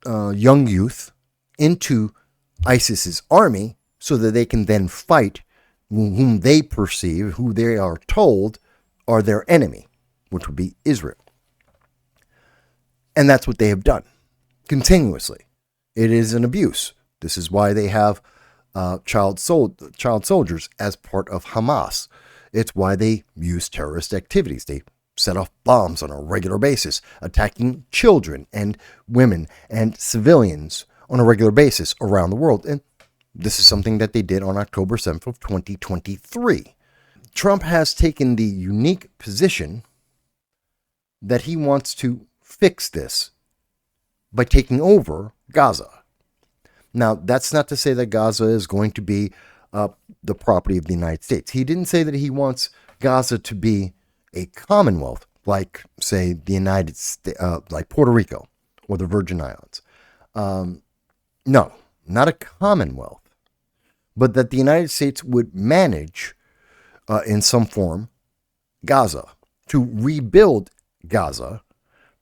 young youth into ISIS's army so that they can then fight whom they perceive, who they are told are their enemy, which would be Israel. And that's what they have done continuously. It is an abuse. This is why they have child soldiers as part of Hamas. It's why they use terrorist activities. They set off bombs on a regular basis, attacking children and women and civilians on a regular basis around the world. And this is something that they did on October 7th of 2023. Trump has taken the unique position that he wants to fix this by taking over Gaza. Now, that's not to say that Gaza is going to be the property of the United States. He didn't say that he wants Gaza to be a commonwealth, like, say, the United States, like Puerto Rico or the Virgin Islands. No, not a commonwealth, but that the United States would manage in some form Gaza, to rebuild Gaza,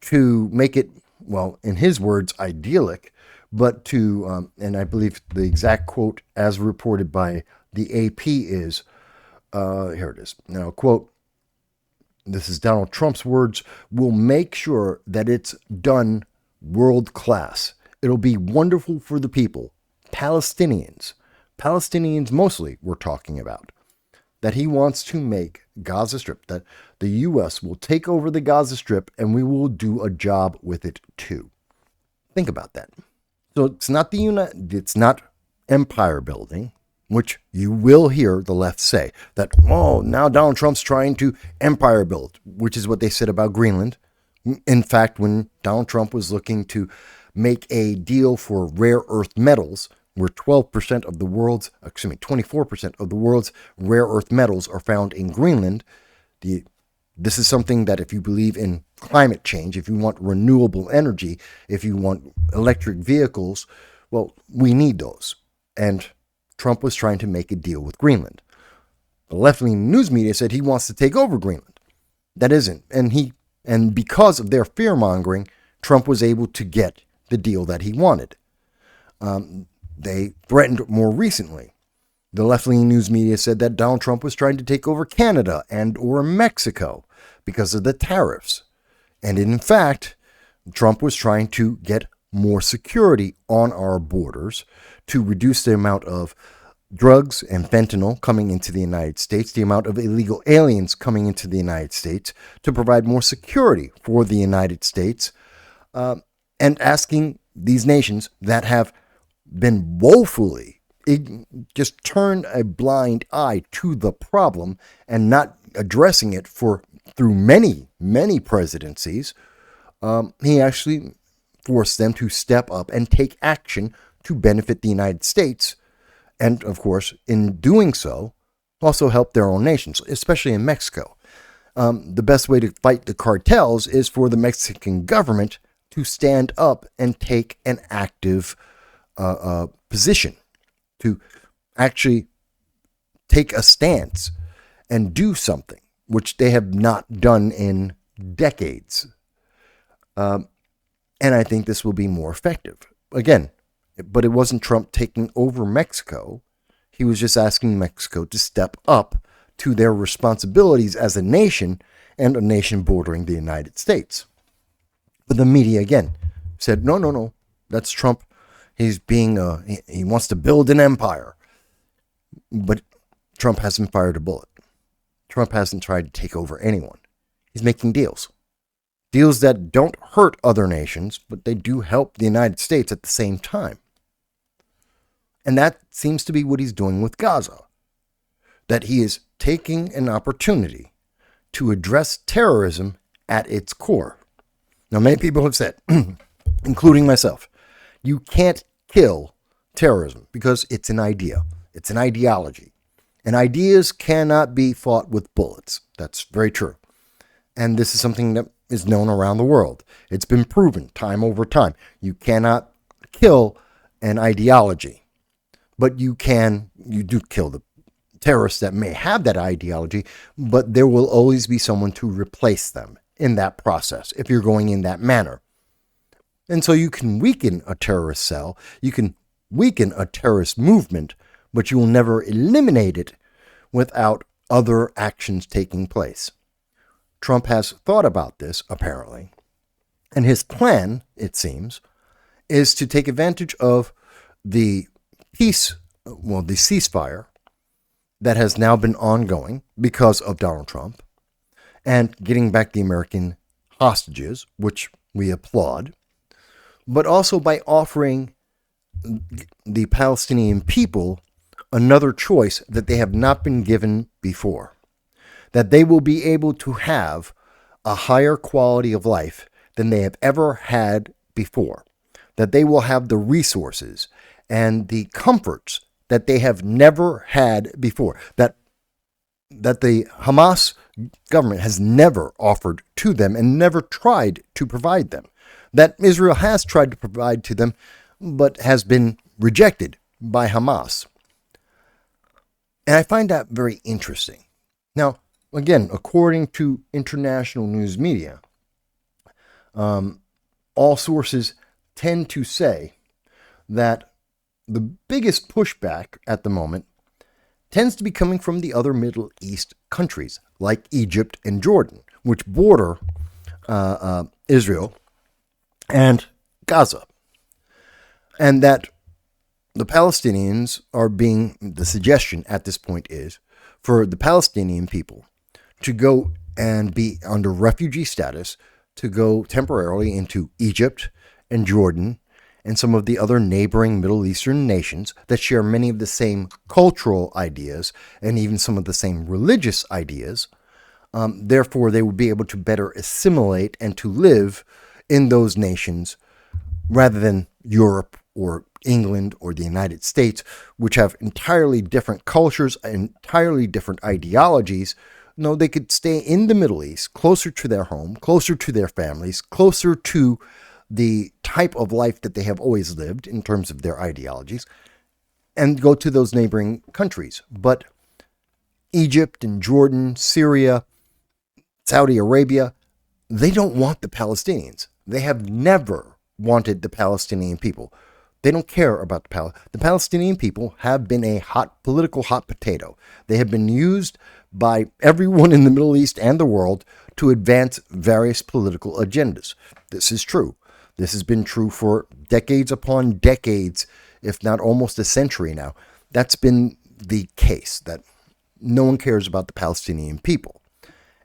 to make it, well, in his words, idyllic, but to, and I believe the exact quote as reported by the AP is, here it is. Now, quote, this is Donald Trump's words, "We'll make sure that it's done world class. It'll be wonderful for the people, Palestinians mostly we're talking about, that he wants to make Gaza Strip, that the U.S. will take over the Gaza Strip and we will do a job with it too." Think about that. So it's not it's not empire building, which you will hear the left say that, oh, now Donald Trump's trying to empire build, which is what they said about Greenland. In fact, when Donald Trump was looking to make a deal for rare earth metals, where 24% of the world's rare earth metals are found in Greenland, this is something that if you believe in climate change, if you want renewable energy, if you want electric vehicles, well, we need those. And Trump was trying to make a deal with Greenland. The left-wing news media said he wants to take over Greenland. That isn't. And because of their fear-mongering, Trump was able to get the deal that he wanted. They threatened more recently. The left-wing news media said that Donald Trump was trying to take over Canada and or Mexico because of the tariffs. And in fact, Trump was trying to get more security on our borders to reduce the amount of drugs and fentanyl coming into the United States, the amount of illegal aliens coming into the United States, to provide more security for the United States, and asking these nations that have been woefully just turned a blind eye to the problem and not addressing it through many presidencies. He actually forced them to step up and take action to benefit the United States, and of course, in doing so, also help their own nations, especially in Mexico. The best way to fight the cartels is for the Mexican government to stand up and take an active position, to actually take a stance and do something, which they have not done in decades. And I think this will be more effective. Again, but it wasn't Trump taking over Mexico. He was just asking Mexico to step up to their responsibilities as a nation and a nation bordering the United States. But the media, again, said, no, that's Trump. He's he wants to build an empire. But Trump hasn't fired a bullet. Trump hasn't tried to take over anyone. He's making deals. Deals that don't hurt other nations, but they do help the United States at the same time. And that seems to be what he's doing with Gaza. That he is taking an opportunity to address terrorism at its core. Now, many people have said, including myself, you can't kill terrorism because it's an idea. It's an ideology. And ideas cannot be fought with bullets. That's very true. And this is something that is known around the world. It's been proven time over time. You cannot kill an ideology, but you do kill the terrorists that may have that ideology, but there will always be someone to replace them in that process if you're going in that manner. And so you can weaken a terrorist cell, you can weaken a terrorist movement, but you will never eliminate it without other actions taking place. Trump has thought about this, apparently, and his plan, it seems, is to take advantage of the ceasefire that has now been ongoing because of Donald Trump, and getting back the American hostages, which we applaud, but also by offering the Palestinian people another choice that they have not been given before, that they will be able to have a higher quality of life than they have ever had before, that they will have the resources and the comforts that they have never had before, that the Hamas government has never offered to them and never tried to provide them, that Israel has tried to provide to them but has been rejected by Hamas. And I find that very interesting. Now, again, according to international news media, all sources tend to say that the biggest pushback at the moment tends to be coming from the other Middle East countries like Egypt and Jordan, which border Israel and Gaza. And that the Palestinians the suggestion at this point is for the Palestinian people to go and be under refugee status, to go temporarily into Egypt and Jordan and some of the other neighboring Middle Eastern nations that share many of the same cultural ideas and even some of the same religious ideas. Therefore, they would be able to better assimilate and to live in those nations rather than Europe or England or the United States, which have entirely different cultures, entirely different ideologies. No, they could stay in the Middle East, closer to their home, closer to their families, closer to the type of life that they have always lived in terms of their ideologies, and go to those neighboring countries. But Egypt and Jordan, Syria, Saudi Arabia, they don't want the Palestinians. They have never wanted the Palestinian people. They don't care about the Palestinian people have been a political hot potato. They have been used by everyone in the Middle East and the world to advance various political agendas. This is true. This has been true for decades upon decades, if not almost a century now. That's been the case, that no one cares about the Palestinian people.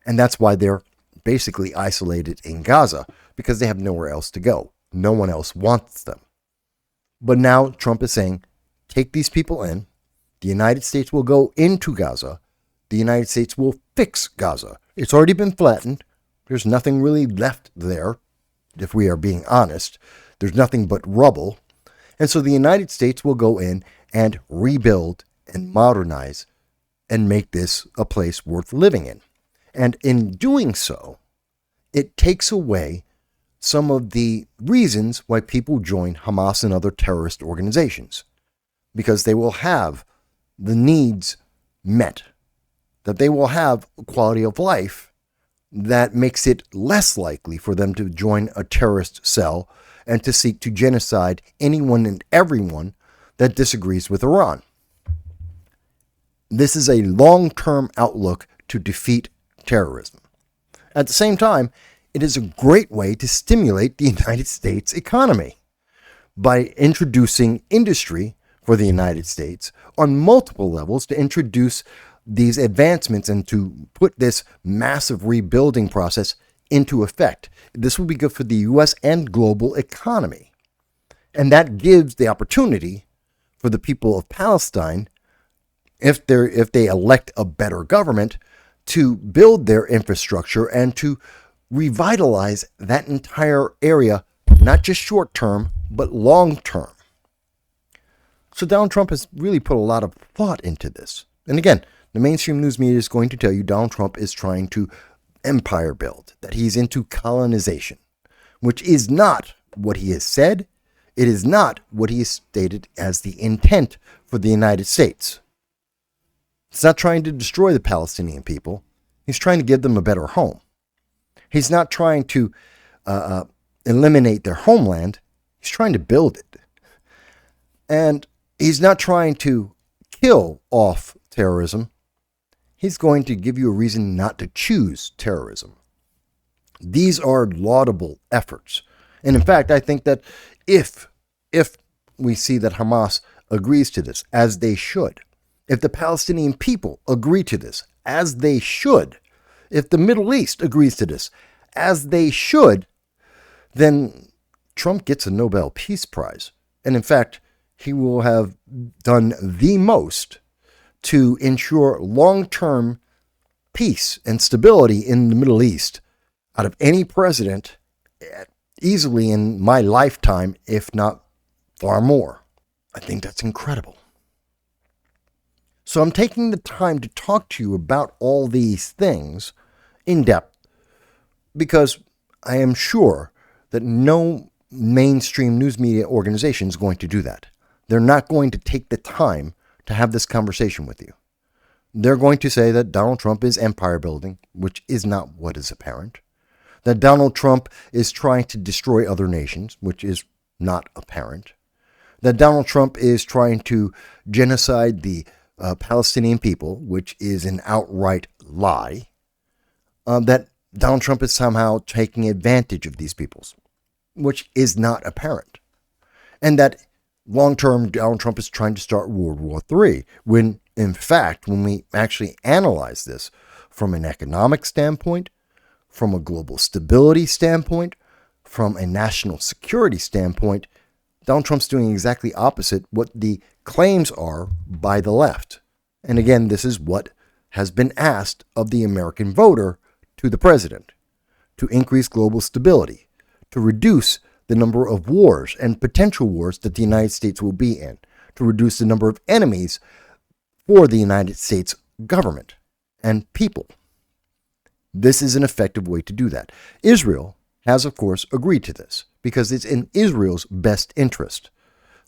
And that's why they're basically isolated in Gaza, because they have nowhere else to go. No one else wants them. But now Trump is saying, take these people in. The United States will go into Gaza. The United States will fix Gaza. It's already been flattened. There's nothing really left there, if we are being honest. There's nothing but rubble. And so the United States will go in and rebuild and modernize and make this a place worth living in. And in doing so, it takes away some of the reasons why people join Hamas and other terrorist organizations, because they will have the needs met, that they will have a quality of life that makes it less likely for them to join a terrorist cell and to seek to genocide anyone and everyone that disagrees with Iran. This is a long-term outlook to defeat terrorism. At the same time, it is a great way to stimulate the United States economy by introducing industry for the United States on multiple levels, to introduce these advancements and to put this massive rebuilding process into effect. This will be good for the U.S. and global economy. And that gives the opportunity for the people of Palestine, if they elect a better government, to build their infrastructure and to revitalize that entire area, not just short term, but long term. So Donald Trump has really put a lot of thought into this. And again, the mainstream news media is going to tell you Donald Trump is trying to empire build, that he's into colonization, which is not what he has said. It is not what he has stated as the intent for the United States. He's not trying to destroy the Palestinian people. He's trying to give them a better home. He's not trying to eliminate their homeland. He's trying to build it. And he's not trying to kill off terrorism. He's going to give you a reason not to choose terrorism. These are laudable efforts. And in fact, I think that if we see that Hamas agrees to this, as they should, if the Palestinian people agree to this, as they should, if the Middle East agrees to this, as they should, then Trump gets a Nobel Peace Prize. And in fact, he will have done the most to ensure long-term peace and stability in the Middle East out of any president, easily in my lifetime, if not far more. I think that's incredible. So I'm taking the time to talk to you about all these things in depth, because I am sure that no mainstream news media organization is going to do that. They're not going to take the time to have this conversation with you. They're going to say that Donald Trump is empire building, which is not what is apparent. That Donald Trump is trying to destroy other nations, which is not apparent. That Donald Trump is trying to genocide the Palestinian people, which is an outright lie. That Donald Trump is somehow taking advantage of these peoples, which is not apparent. And that long-term Donald Trump is trying to start World War III, when in fact, when we actually analyze this from an economic standpoint, from a global stability standpoint, from a national security standpoint, Donald Trump's doing exactly opposite what the claims are by the left. And again, this is what has been asked of the American voter to the president: to increase global stability, to reduce the number of wars and potential wars that the United States will be in, to reduce the number of enemies for the United States government and people. This is an effective way to do that. Israel has, of course, agreed to this because it's in Israel's best interest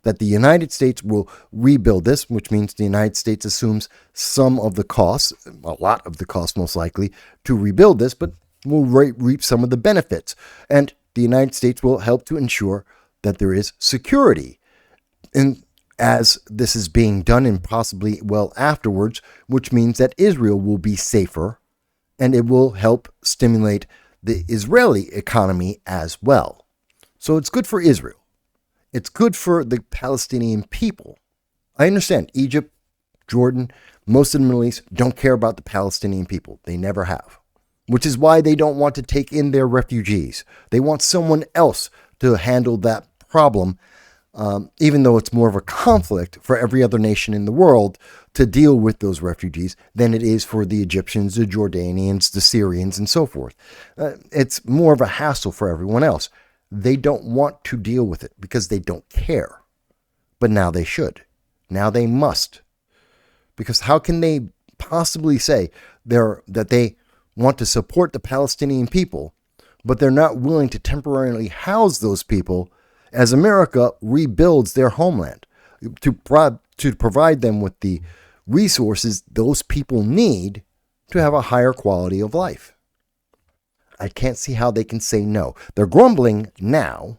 that the United States will rebuild this, which means the United States assumes some of the costs, a lot of the costs most likely, to rebuild this, but will reap some of the benefits. And the United States will help to ensure that there is security. And as this is being done and possibly well afterwards, which means that Israel will be safer and it will help stimulate the Israeli economy as well. So it's good for Israel. It's good for the Palestinian people. I understand Egypt, Jordan, most of the Middle East don't care about the Palestinian people. They never have, which is why they don't want to take in their refugees. They want someone else to handle that problem, even though it's more of a conflict for every other nation in the world to deal with those refugees than it is for the Egyptians, the Jordanians, the Syrians, and so forth. It's more of a hassle for everyone else. They don't want to deal with it because they don't care. But now they should. Now they must. Because how can they possibly say that they want to support the Palestinian people, but they're not willing to temporarily house those people as America rebuilds their homeland to provide them with the resources those people need to have a higher quality of life? I can't see how they can say no. They're grumbling now,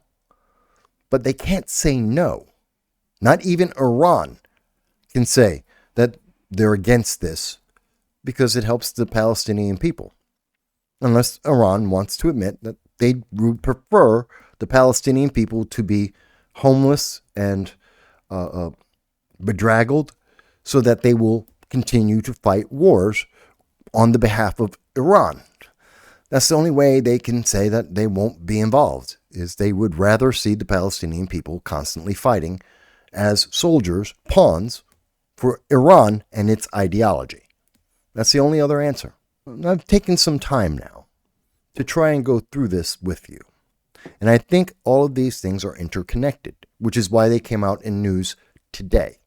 but they can't say no. Not even Iran can say that they're against this because it helps the Palestinian people. Unless Iran wants to admit that they would prefer the Palestinian people to be homeless and bedraggled so that they will continue to fight wars on the behalf of Iran. That's the only way they can say that they won't be involved, is they would rather see the Palestinian people constantly fighting as soldiers, pawns for Iran and its ideology. That's the only other answer. I've taken some time now to try and go through this with you. And I think all of these things are interconnected, which is why they came out in news today,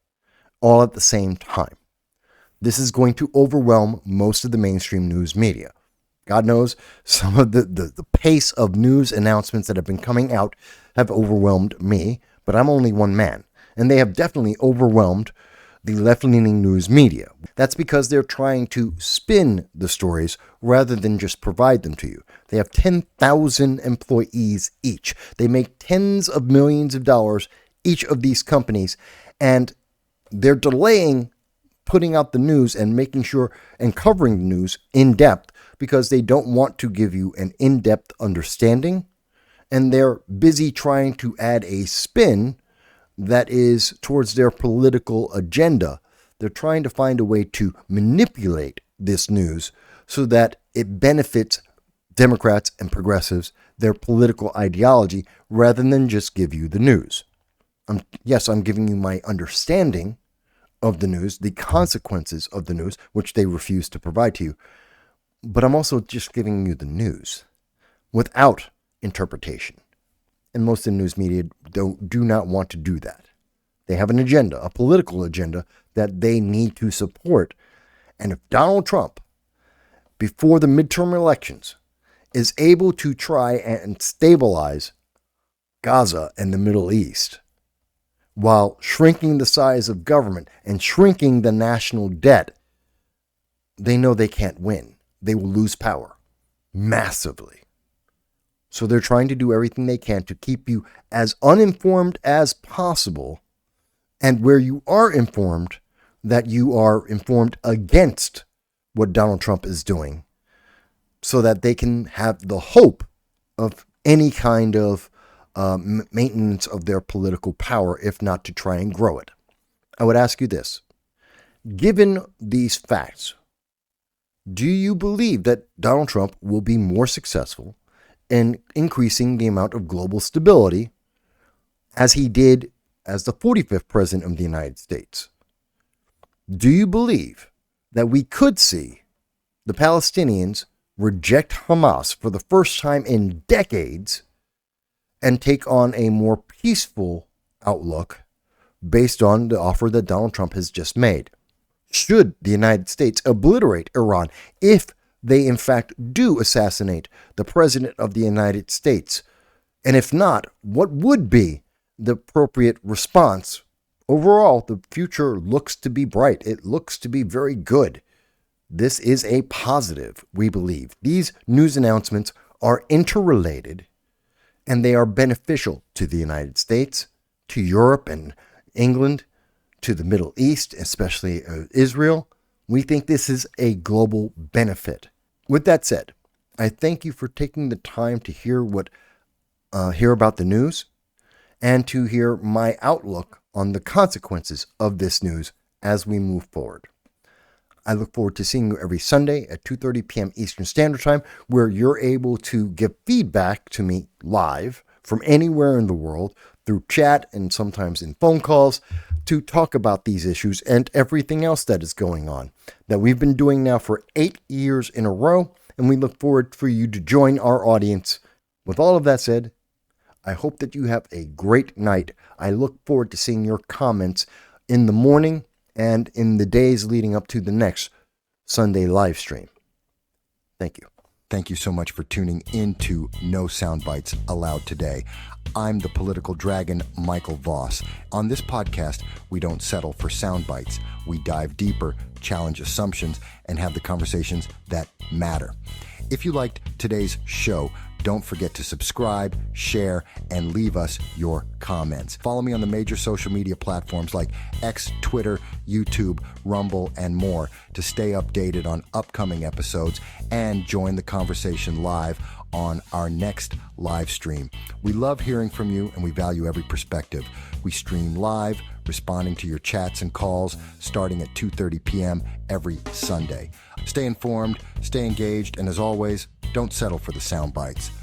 all at the same time. This is going to overwhelm most of the mainstream news media. God knows some of the pace of news announcements that have been coming out have overwhelmed me, but I'm only one man. And they have definitely overwhelmed the left-leaning news media. That's because they're trying to spin the stories rather than just provide them to you. They have 10,000 employees each. They make tens of millions of dollars, each of these companies, and they're delaying putting out the news and making sure and covering the news in depth because they don't want to give you an in-depth understanding, and they're busy trying to add a spin that is towards their political agenda. They're trying to find a way to manipulate this news so that it benefits Democrats and progressives, their political ideology, rather than just give you the news. Yes, I'm giving you my understanding of the news, the consequences of the news, which they refuse to provide to you. But I'm also just giving you the news without interpretation. And most of the news media do not want to do that. They have an agenda, a political agenda that they need to support. And if Donald Trump, before the midterm elections, is able to try and stabilize Gaza and the Middle East while shrinking the size of government and shrinking the national debt, they know they can't win. They will lose power massively. So they're trying to do everything they can to keep you as uninformed as possible, and where you are informed, that you are informed against what Donald Trump is doing, so that they can have the hope of any kind of maintenance of their political power, if not to try and grow it. I would ask you this. Given these facts, do you believe that Donald Trump will be more successful in increasing the amount of global stability as he did as the 45th President of the United States. Do you believe that we could see the Palestinians reject Hamas for the first time in decades and take on a more peaceful outlook based on the offer that Donald Trump has just made? Should the United States obliterate Iran if they in fact do assassinate the President of the United States? And if not, what would be the appropriate response? Overall, the future looks to be bright. It looks to be very good. This is a positive, we believe. These news announcements are interrelated, and they are beneficial to the United States, to Europe and England, to the Middle East, especially Israel. We think this is a global benefit. With that said, I thank you for taking the time to hear about the news and to hear my outlook on the consequences of this news as we move forward. I look forward to seeing you every Sunday at 2:30 p.m. Eastern Standard Time, where you're able to give feedback to me live from anywhere in the world through chat and sometimes in phone calls to talk about these issues and everything else that is going on that we've been doing now for 8 years in a row, and we look forward for you to join our audience. With all of that said, I hope that you have a great night. I look forward to seeing your comments in the morning and in the days leading up to the next Sunday live stream. Thank you. Thank you so much for tuning into No Soundbites Allowed today. I'm the political dragon, Michael Voss. On this podcast, we don't settle for sound bites. We dive deeper, challenge assumptions, and have the conversations that matter. If you liked today's show, don't forget to subscribe, share, and leave us your comments. Follow me on the major social media platforms like X, Twitter, YouTube, Rumble, and more to stay updated on upcoming episodes and join the conversation live on our next live stream. We love hearing from you and we value every perspective. We stream live, responding to your chats and calls starting at 2:30 p.m. every Sunday. Stay informed, stay engaged, and as always, don't settle for the sound bites.